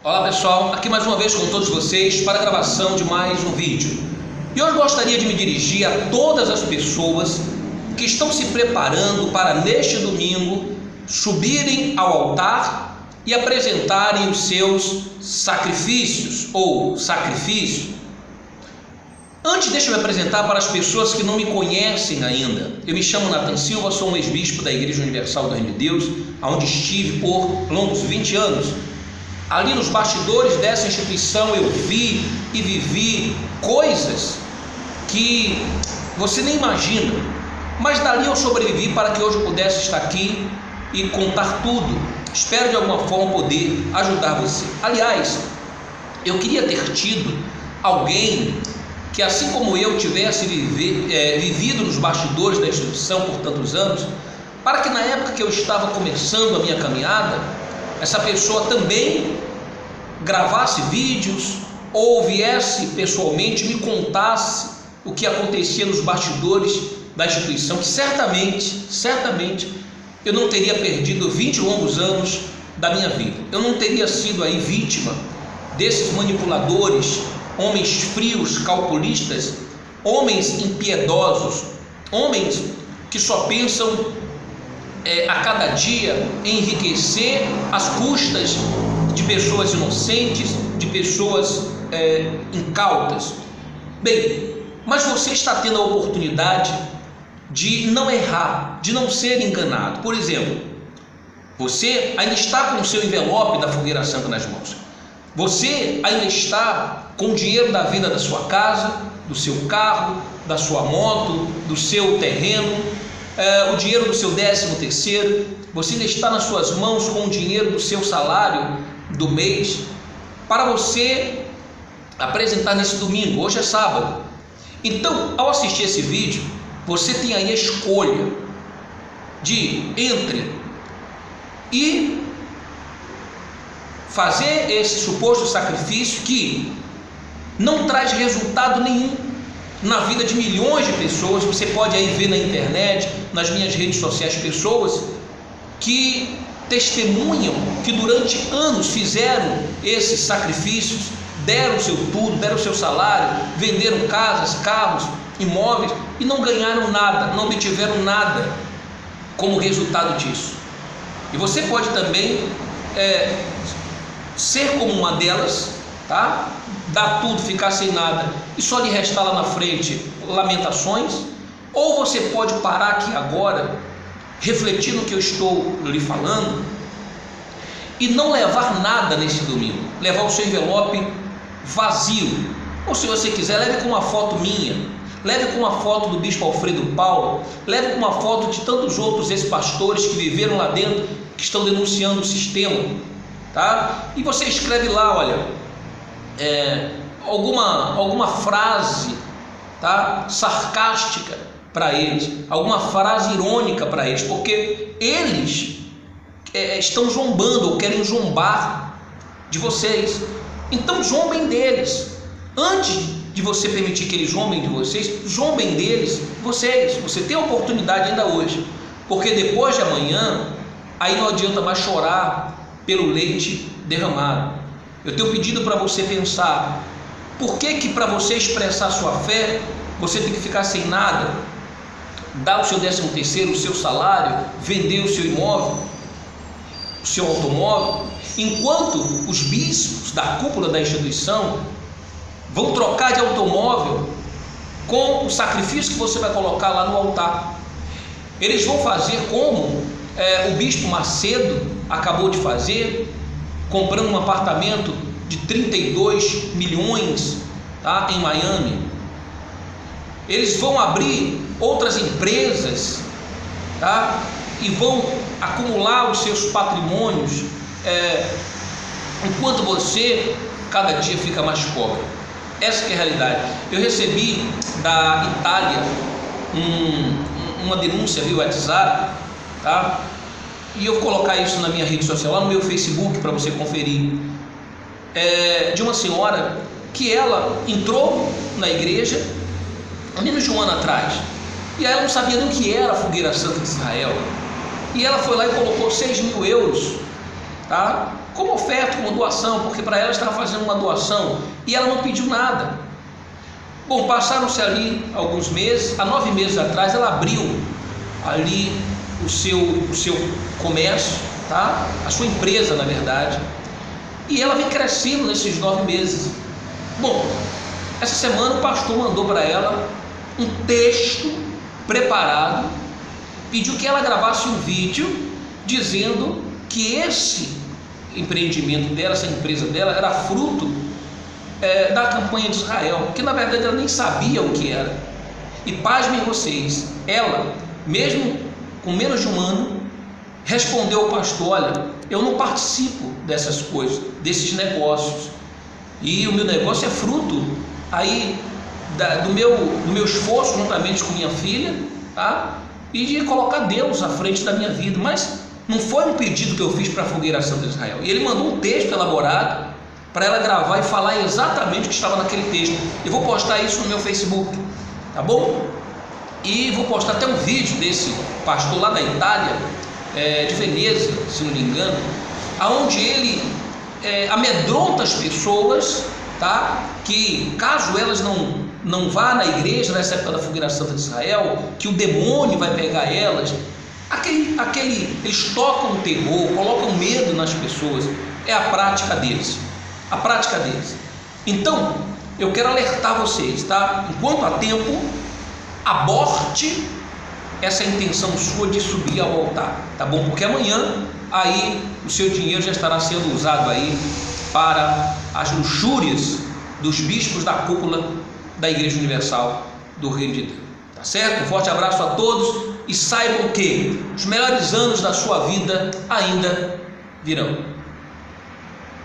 Olá pessoal, aqui mais uma vez com todos vocês para a gravação de mais um vídeo. E hoje gostaria de me dirigir a todas as pessoas que estão se preparando para neste domingo subirem ao altar e apresentarem os seus sacrifícios ou sacrifício. Antes, deixa eu me apresentar para as pessoas que não me conhecem ainda. Eu me chamo Nathan Silva, sou um ex-bispo da Igreja Universal do Reino de Deus, onde estive por longos 20 anos. Ali nos bastidores dessa instituição eu vi e vivi coisas que você nem imagina, mas dali eu sobrevivi para que hoje eu pudesse estar aqui e contar tudo. Espero de alguma forma poder ajudar você. Aliás, eu queria ter tido alguém que, assim como eu, tivesse vivido nos bastidores da instituição por tantos anos, para que na época que eu estava começando a minha caminhada, essa pessoa também gravasse vídeos ou viesse pessoalmente e me contasse o que acontecia nos bastidores da instituição, que certamente eu não teria perdido 20 longos anos da minha vida. Eu não teria sido aí vítima desses manipuladores, homens frios, calculistas, homens impiedosos, homens que só pensam a cada dia enriquecer às custas de pessoas inocentes, de pessoas incautas. Bem, mas você está tendo a oportunidade de não errar, de não ser enganado. Por exemplo, você ainda está com o seu envelope da Fogueira Santa nas mãos. Você ainda está com o dinheiro da venda da sua casa, do seu carro, da sua moto, do seu terreno, o dinheiro do seu 13º, você ainda está nas suas mãos com o dinheiro do seu salário do mês, para você apresentar nesse domingo. Hoje é sábado. Então, ao assistir esse vídeo, você tem aí a escolha de entre e fazer esse suposto sacrifício que não traz resultado nenhum na vida de milhões de pessoas. Você pode aí ver na internet, nas minhas redes sociais, pessoas que testemunham que durante anos fizeram esses sacrifícios, deram o seu tudo, deram o seu salário, venderam casas, carros, imóveis e não ganharam nada, não obtiveram nada como resultado disso. E você pode também ser como uma delas, tá? Dar tudo, ficar sem nada e só lhe restar lá na frente lamentações. Ou você pode parar aqui agora, refletir no que eu estou lhe falando e não levar nada nesse domingo, levar o seu envelope vazio. Ou, se você quiser, leve com uma foto minha, leve com uma foto do bispo Alfredo Paulo, leve com uma foto de tantos outros ex-pastores que viveram lá dentro, que estão denunciando o sistema, tá? E você escreve lá, olha, alguma frase, tá, sarcástica para eles, alguma frase irônica para eles, porque eles estão zombando ou querem zombar de vocês. Então zombem deles. Antes de você permitir que eles zombem de vocês, zombem deles vocês. Você tem a oportunidade ainda hoje, porque depois de amanhã aí não adianta mais chorar pelo leite derramado. Eu tenho pedido para você pensar: por que para você expressar sua fé você tem que ficar sem nada, dar o seu 13º, o seu salário, vender o seu imóvel, o seu automóvel, enquanto os bispos da cúpula da instituição vão trocar de automóvel com o sacrifício que você vai colocar lá no altar? Eles vão fazer como o bispo Macedo acabou de fazer, comprando um apartamento de 32 milhões, tá, em Miami. Eles vão abrir outras empresas, tá, e vão acumular os seus patrimônios, enquanto você cada dia fica mais pobre. Essa que é a realidade. Eu recebi da Itália uma denúncia via WhatsApp, tá? E eu vou colocar isso na minha rede social, lá no meu Facebook, para você conferir, de uma senhora que ela entrou na igreja há menos de um ano atrás, e ela não sabia nem o que era a Fogueira Santa de Israel, e ela foi lá e colocou 6.000 euros, tá? como oferta, como doação, porque para ela estava fazendo uma doação e ela não pediu nada. Bom, passaram-se ali alguns meses. Há 9 meses atrás ela abriu ali o seu comércio, tá? A sua empresa, na verdade, e ela vem crescendo nesses 9 meses. Bom, essa semana o pastor mandou para ela um texto preparado, pediu que ela gravasse um vídeo dizendo que esse empreendimento dela, essa empresa dela, era fruto da campanha de Israel, que na verdade ela nem sabia o que era. E pasmem vocês, ela, mesmo com menos de um ano, respondeu ao pastor: olha, eu não participo dessas coisas, desses negócios, e o meu negócio é fruto aí do meu esforço juntamente com minha filha, tá? E de colocar Deus à frente da minha vida, mas não foi um pedido que eu fiz para a Fogueira Santa de Israel. E ele mandou um texto elaborado para ela gravar e falar exatamente o que estava naquele texto. Eu vou postar isso no meu Facebook, tá bom? E vou postar até um vídeo desse pastor lá da Itália, de Veneza, se não me engano, aonde ele amedronta as pessoas, tá? Que caso elas não vá na igreja nessa época da Fogueira Santa de Israel, que o demônio vai pegar elas. Eles tocam o terror, colocam medo nas pessoas. É a prática deles. A prática deles. Então, eu quero alertar vocês, tá? Enquanto há tempo, aborte essa intenção sua de subir ao altar, tá bom? Porque amanhã aí o seu dinheiro já estará sendo usado aí para as luxúrias dos bispos da cúpula da Igreja Universal do Reino de Deus, tá certo? Um forte abraço a todos e saibam que os melhores anos da sua vida ainda virão.